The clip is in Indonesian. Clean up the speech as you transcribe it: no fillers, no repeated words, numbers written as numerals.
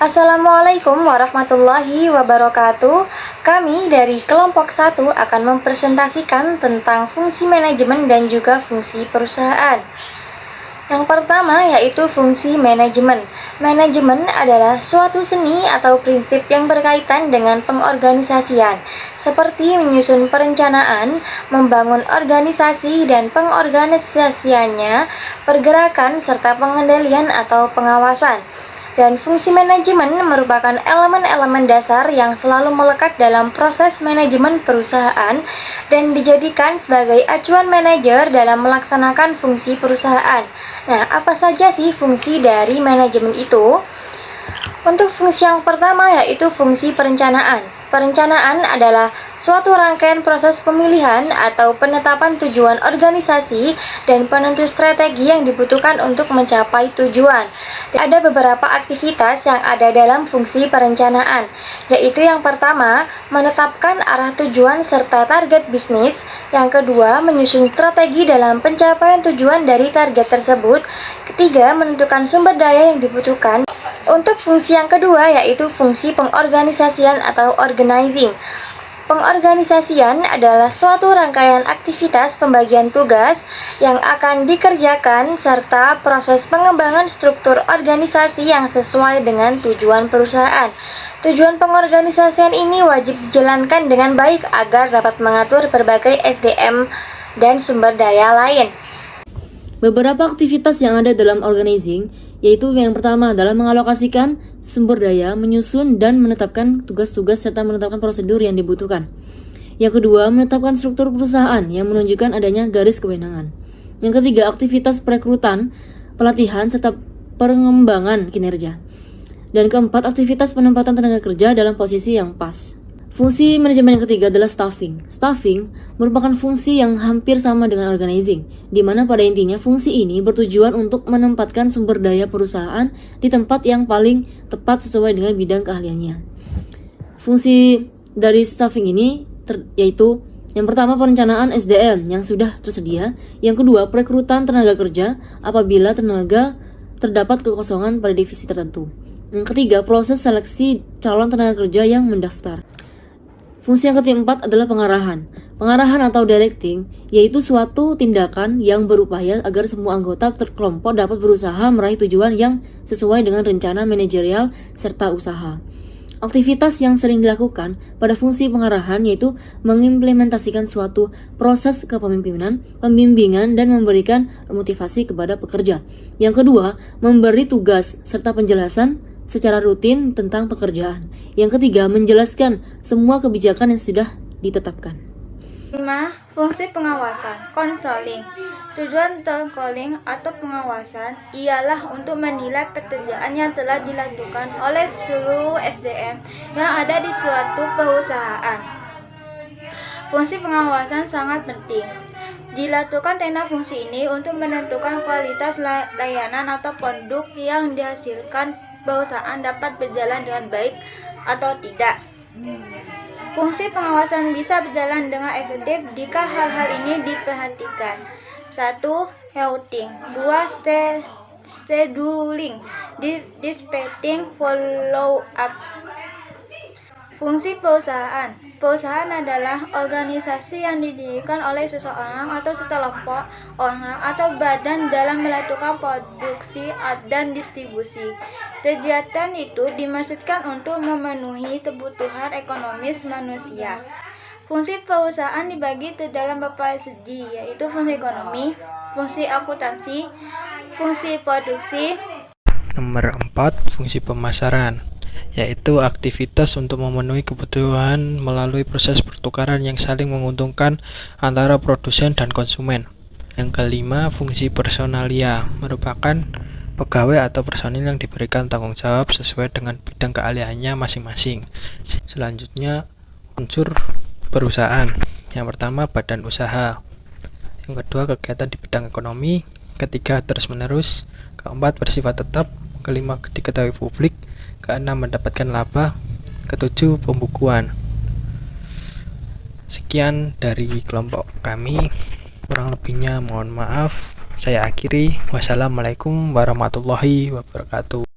Assalamualaikum warahmatullahi wabarakatuh. Kami dari kelompok 1 akan mempresentasikan tentang fungsi manajemen dan juga fungsi perusahaan. Yang pertama yaitu fungsi manajemen. Manajemen adalah suatu seni atau prinsip yang berkaitan dengan pengorganisasian, seperti menyusun perencanaan, membangun organisasi dan pengorganisasiannya, pergerakan serta pengendalian atau pengawasan. Dan fungsi manajemen merupakan elemen-elemen dasar yang selalu melekat dalam proses manajemen perusahaan dan dijadikan sebagai acuan manajer dalam melaksanakan fungsi perusahaan. Nah, apa saja sih fungsi dari manajemen itu? Untuk fungsi yang pertama yaitu fungsi perencanaan. Perencanaan adalah suatu rangkaian proses pemilihan atau penetapan tujuan organisasi dan penentu strategi yang dibutuhkan untuk mencapai tujuan. Ada beberapa aktivitas yang ada dalam fungsi perencanaan, yaitu yang pertama, menetapkan arah tujuan serta target bisnis. Yang kedua, menyusun strategi dalam pencapaian tujuan dari target tersebut. Ketiga, menentukan sumber daya yang dibutuhkan. Untuk fungsi yang kedua yaitu fungsi pengorganisasian atau organizing. Pengorganisasian adalah suatu rangkaian aktivitas pembagian tugas yang akan dikerjakan serta proses pengembangan struktur organisasi yang sesuai dengan tujuan perusahaan. Tujuan pengorganisasian ini wajib dijalankan dengan baik agar dapat mengatur berbagai SDM dan sumber daya lain. Beberapa aktivitas yang ada dalam organizing, yaitu yang pertama adalah mengalokasikan sumber daya, menyusun dan menetapkan tugas-tugas serta menetapkan prosedur yang dibutuhkan. Yang kedua, menetapkan struktur perusahaan yang menunjukkan adanya garis kewenangan. Yang ketiga, aktivitas perekrutan, pelatihan serta pengembangan kinerja. Dan keempat, aktivitas penempatan tenaga kerja dalam posisi yang pas. Fungsi manajemen yang ketiga adalah staffing. Staffing merupakan fungsi yang hampir sama dengan organizing, di mana pada intinya fungsi ini bertujuan untuk menempatkan sumber daya perusahaan di tempat yang paling tepat sesuai dengan bidang keahliannya. Fungsi dari staffing ini yaitu yang pertama perencanaan SDM yang sudah tersedia, yang kedua perekrutan tenaga kerja apabila tenaga terdapat kekosongan pada divisi tertentu. Yang ketiga, proses seleksi calon tenaga kerja yang mendaftar. Fungsi yang keempat adalah pengarahan. Pengarahan atau directing yaitu suatu tindakan yang berupaya agar semua anggota kelompok dapat berusaha meraih tujuan yang sesuai dengan rencana manajerial serta usaha. Aktivitas yang sering dilakukan pada fungsi pengarahan yaitu mengimplementasikan suatu proses kepemimpinan, pembimbingan, dan memberikan motivasi kepada pekerja. Yang kedua, memberi tugas serta penjelasan secara rutin tentang pekerjaan. Yang ketiga, menjelaskan semua kebijakan yang sudah ditetapkan. 5. Fungsi pengawasan, controlling. Tujuan controlling atau pengawasan ialah untuk menilai pekerjaan yang telah dilakukan oleh seluruh SDM yang ada di suatu perusahaan. Fungsi pengawasan sangat penting. Dilakukan tentang fungsi ini untuk menentukan kualitas layanan atau produk yang dihasilkan perusahaan dapat berjalan dengan baik atau tidak. Fungsi pengawasan bisa berjalan dengan efektif jika hal-hal ini diperhatikan. 1. Routing. 2. Scheduling. Dispatching, follow up. Fungsi perusahaan. Perusahaan adalah organisasi yang didirikan oleh seseorang atau sekelompok orang atau badan dalam melakukan produksi dan distribusi. Kegiatan itu dimaksudkan untuk memenuhi kebutuhan ekonomis manusia. Fungsi perusahaan dibagi ke dalam beberapa segi, yaitu fungsi ekonomi, fungsi akuntansi, fungsi produksi. Nomor 4, fungsi pemasaran, yaitu aktivitas untuk memenuhi kebutuhan melalui proses pertukaran yang saling menguntungkan antara produsen dan konsumen. Yang kelima, fungsi personalia, merupakan pegawai atau personil yang diberikan tanggung jawab sesuai dengan bidang keahliannya masing-masing. Selanjutnya, unsur perusahaan. Yang pertama, badan usaha. Yang kedua, kegiatan di bidang ekonomi. Ketiga, terus-menerus. Keempat, bersifat tetap. Kelima, diketahui publik. Keenam, mendapatkan laba. Ketujuh, pembukuan. Sekian dari kelompok kami, kurang lebihnya mohon maaf. Saya akhiri. Wassalamualaikum warahmatullahi wabarakatuh.